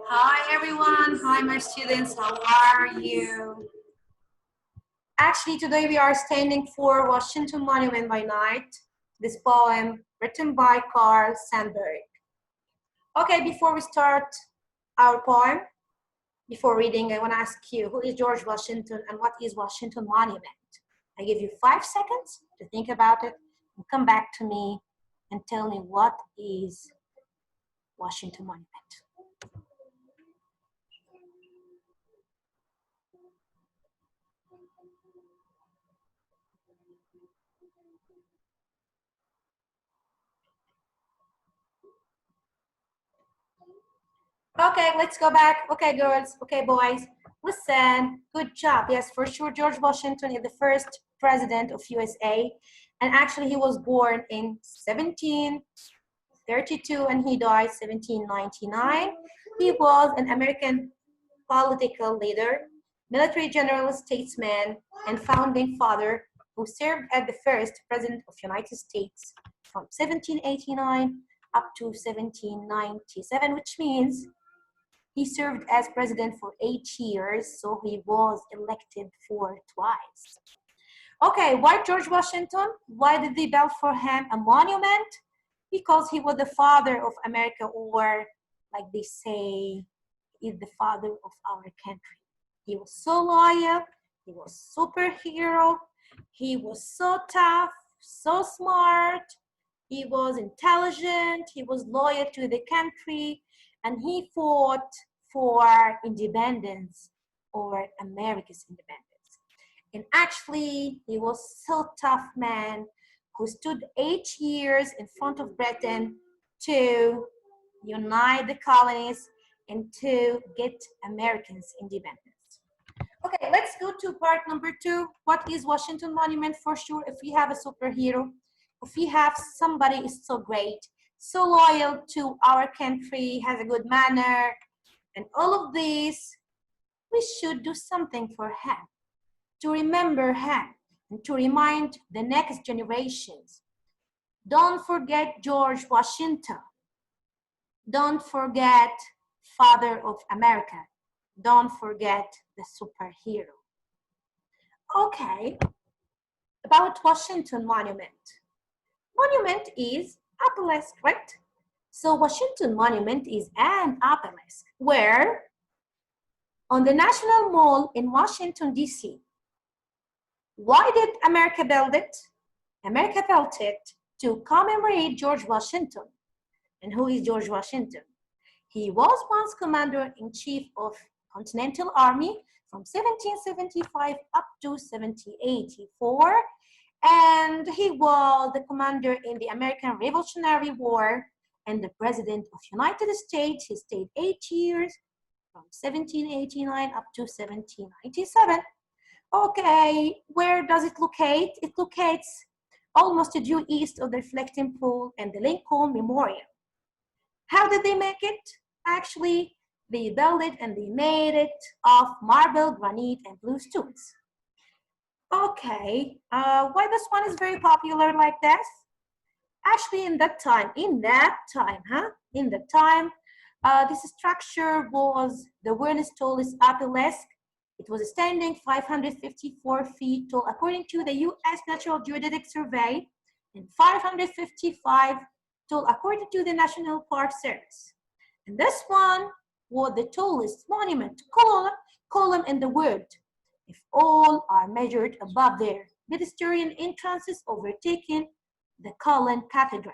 Hi everyone, hi my students, how are you? Actually today we are standing for Washington Monument by Night, this poem written by Sandburg. Okay, before we start our poem, before reading, I want to ask you, who is George Washington and what is Washington Monument? I give you 5 seconds to think about it and come back to me and tell me what is Washington Monument. Okay, let's go back. Okay, girls. Okay, boys. Listen, good job. Yes, for sure, George Washington is the first president of USA. And actually, he was born in 1732 and he died 1799. He was an American political leader, military general, statesman, and founding father who served as the first president of the United States from 1789 up to 1797, which means he served as president for 8 years, so he was elected for twice. Okay, why George Washington? Why did they build for him a monument? Because he was the father of America, or like they say, is the father of our country. He was so loyal, he was superhero, he was so tough, so smart, he was intelligent, he was loyal to the country, and he fought for independence, or America's independence. And actually, he was so tough man who stood 8 years in front of Britain to unite the colonies and to get Americans independence. Okay, let's go to part number 2. What is Washington Monument? For sure, if we have a superhero, if we have somebody is so great, so loyal to our country, has a good manner, and all of this, we should do something for him, to remember him, and to remind the next generations. Don't forget George Washington. Don't forget Father of America. Don't forget the superhero. Okay, about Washington Monument. Monument is obelisk, right? So Washington Monument is an obelisk where on the National Mall in Washington, D.C. Why did America build it? America built it to commemorate George Washington. And who is George Washington? He was once commander-in-chief of Continental Army from 1775 up to 1784. And he was the commander in the American Revolutionary War and the president of the United States. He stayed 8 years from 1789 up to 1797. Okay, where does it locate? It locates almost due east of the reflecting pool and the Lincoln Memorial. How did they make it? Actually, they built it and they made it of marble, granite, and blue stones. Okay, why this one is very popular like this? Actually, in that time, this structure was the world's tallest obelisk. It was standing 554 feet tall according to the U.S. Natural Geodetic Survey and 555 tall according to the National Park Service. And this one was the tallest monument column in the world, if all are measured above their pedestrian entrances overtaking the Colon Cathedral.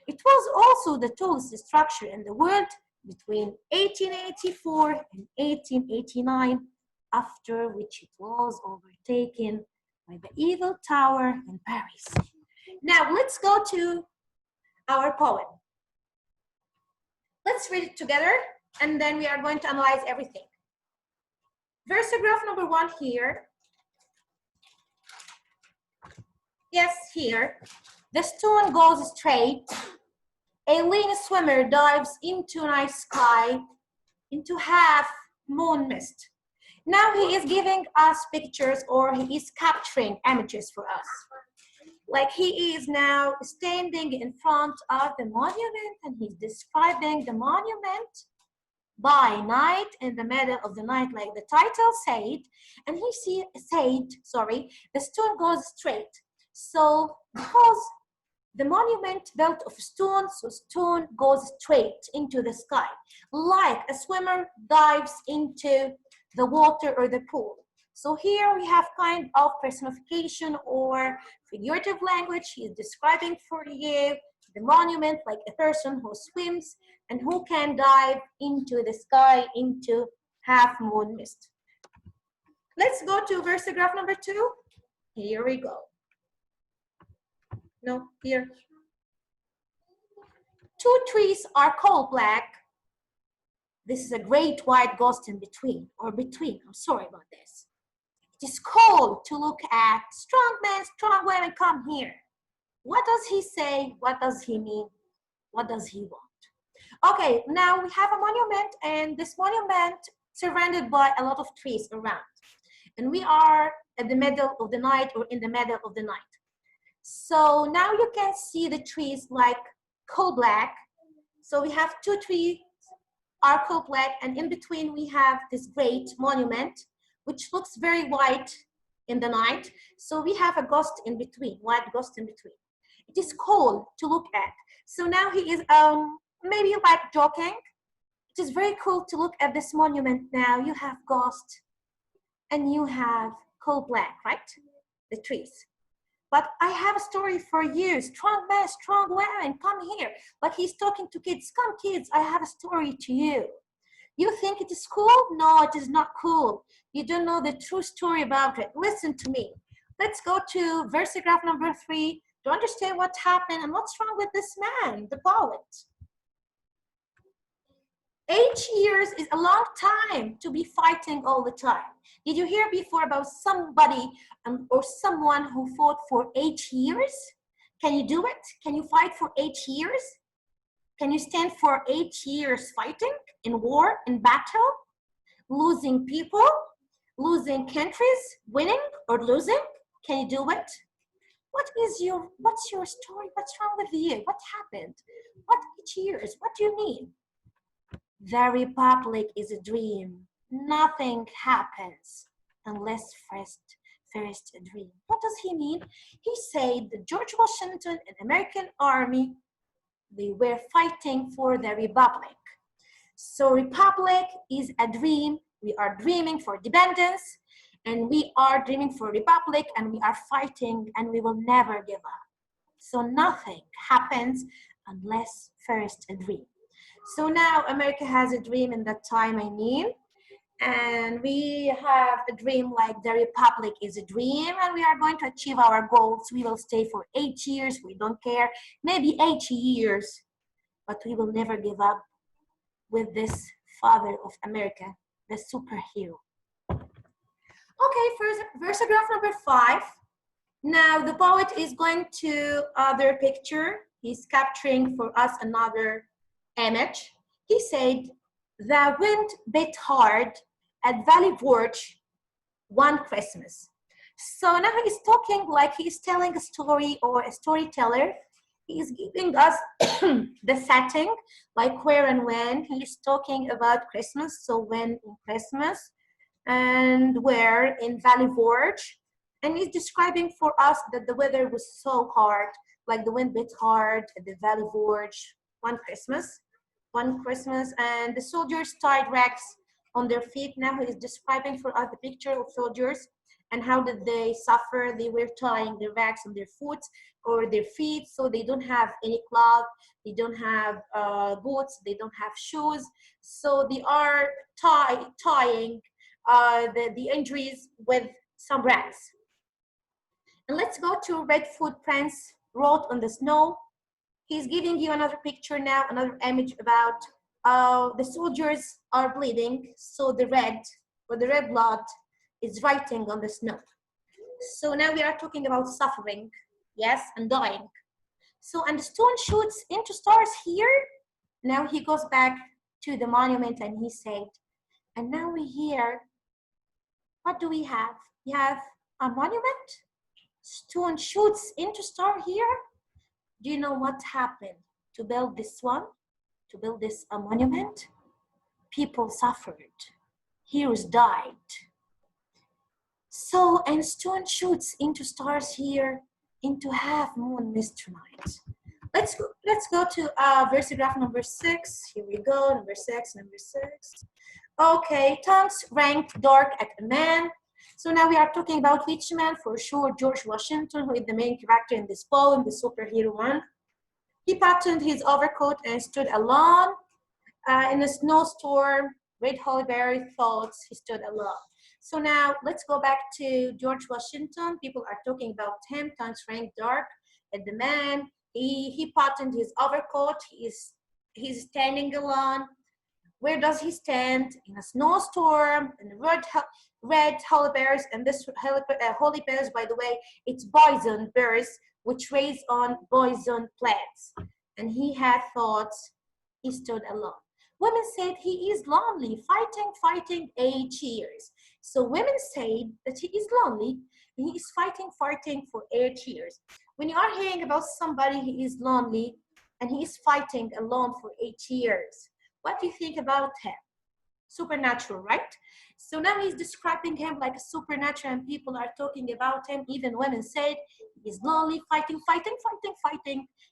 It was also the tallest structure in the world between 1884 and 1889, after which it was overtaken by the Eiffel Tower in Paris. Now let's go to our poem. Let's read it together and then we are going to analyze everything. Versegraph number 1 here. Yes, here. The stone goes straight. A lean swimmer dives into night sky, into half moon mist. Now he is giving us pictures, or he is capturing images for us. Like he is now standing in front of the monument, and he's describing the monument by night, in the middle of the night, like the title said. And he said, sorry, the stone goes straight. So because the monument built of stone, so stone goes straight into the sky, like a swimmer dives into the water or the pool. So here we have kind of personification or figurative language. He is describing for you the monument like a person who swims and who can dive into the sky, into half moon mist. Let's go to versegraph number 2. Here we go. No, here. 2 trees are coal black. This is a great white ghost in between, or between. I'm sorry about this. It is cold to look at. Strong men, strong women, come here. What does he say? What does he mean? What does he want? Okay, now we have a monument, and this monument surrounded by a lot of trees around. And we are at the middle of the night, or in the middle of the night. So now you can see the trees like coal black. So we have 2 trees are coal black, and in between we have this great monument, which looks very white in the night. So we have a ghost in between, white ghost in between. It is cold to look at. So now he is maybe like joking. It is very cool to look at this monument now. You have ghost and you have coal black, right? The trees. But I have a story for you. Strong men, strong women, come here. Like he's talking to kids. Come kids, I have a story to you. You think it is cool? No, it is not cool. You don't know the true story about it. Listen to me. Let's go to versegraph number 3 to understand what happened and what's wrong with this man, the poet. 8 years is a long time to be fighting all the time. Did you hear before about somebody or someone who fought for 8 years? Can you do it? Can you fight for 8 years? Can you stand for 8 years fighting in war, in battle, losing people, losing countries, winning or losing? Can you do it? What's your story? What's wrong with you? What happened? What 8 years? What do you mean? The republic is a dream. Nothing happens unless first a dream. What does he mean? He said that George Washington and American army, they were fighting for the republic. So republic is a dream. We are dreaming for independence, and we are dreaming for republic, and we are fighting, and we will never give up. So nothing happens unless first a dream. So now America has a dream in that time, I mean, and we have a dream like the republic is a dream, and we are going to achieve our goals. We will stay for 8 years, we don't care, maybe 80 years, but we will never give up with this father of America, the superhero. Okay, first versegraph number 5. Now the poet is going to other picture. He's capturing for us another image. He said, the wind bit hard at Valley Forge one Christmas. So now he's talking like he's telling a story, or a storyteller. He's giving us the setting, like where and when. He's talking about Christmas, so when in Christmas, and where in Valley Forge. And he's describing for us that the weather was so hard, like the wind bit hard at the Valley Forge one Christmas, and the soldiers tied rags on their feet. Now he is describing for us the picture of soldiers and how did they suffer. They were tying their rags on their foot or their feet, so they don't have any cloth, they don't have boots, they don't have shoes, so they are tying the injuries with some rags. And let's go to red footprints wrote on the snow. He's giving you another picture now, another image about the soldiers are bleeding, so the red blood is writing on the snow. So now we are talking about suffering, yes, and dying. So, and the stone shoots into stars here. Now he goes back to the monument and he said, and now we hear What do we have? We have a monument. Stone shoots into star here. Do you know what happened to build this one? To build this monument? People suffered. Heroes died. So, and stone shoots into stars here, into half moon mystery night. Let's go to versigraph number 6. Here we go, number 6. Okay, tongues ranked dark at a man. So now we are talking about which man? For sure, George Washington, who is the main character in this poem, the superhero one. He buttoned his overcoat and stood alone in a snowstorm. Red Hollyberry thoughts he stood alone. So now let's go back to George Washington. People are talking about him, tongues ranked dark at the man. He buttoned his overcoat. He's standing alone. Where does he stand? In a snowstorm, in red hollyberries, and this hollyberries, by the way, it's poison berries which raise on poison plants. And he had thoughts. He stood alone. Women said he is lonely, fighting 8 years. So women said that he is lonely, and he is fighting for 8 years. When you are hearing about somebody he is lonely and he is fighting alone for 8 years, what do you think about him? Supernatural, right? So now he's describing him like a supernatural, and people are talking about him. Even women said he's lonely, fighting.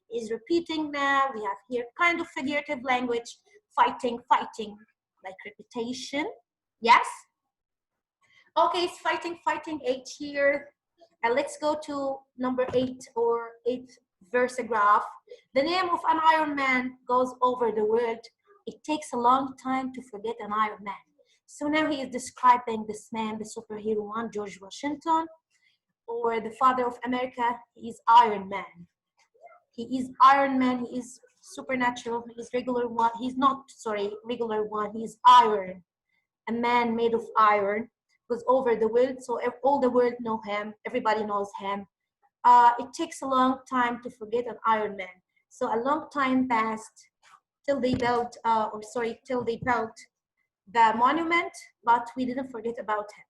He's repeating now. We have here kind of figurative language, fighting, like repetition. Yes? Okay, it's fighting 8 years. And let's go to number 8 or 8th versigraph. The name of an Iron Man goes over the world. It takes a long time to forget an Iron Man. So now he is describing this man, the superhero one, George Washington, or the father of America. He is Iron Man. He is Iron Man. He is supernatural. He is regular one. He's not, sorry, regular one. He is iron. A man made of iron. Goes over the world. So all the world know him. Everybody knows him. It takes a long time to forget an Iron Man. So a long time passed till they built, till they built the monument, but we didn't forget about him.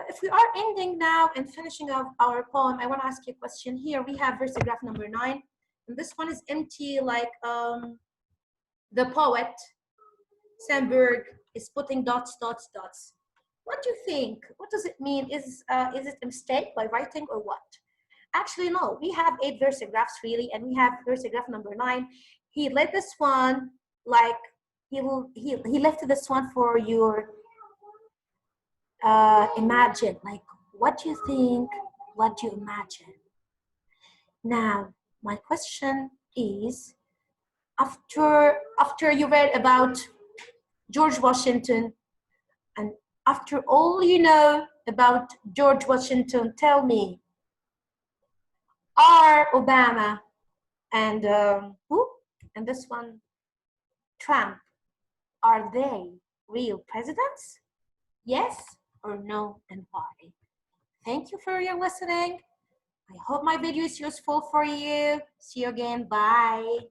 If we are ending now and finishing up our poem, I want to ask you a question. Here we have versigraph number 9, and this one is empty, like the poet Sandburg is putting dots. What do you think? What does it mean? Is it a mistake by writing or what? Actually, no. We have 8 versigraphs really, and we have versigraph number 9. He let this one, like he left this one for your imagine. Like, what do you think? What do you imagine? Now, my question is, after you read about George Washington, and after all you know about George Washington, tell me, are Obama and who? And this one, Trump, are they real presidents? Yes or no, and why? Thank you for your listening. I hope my video is useful for you. See you again. Bye.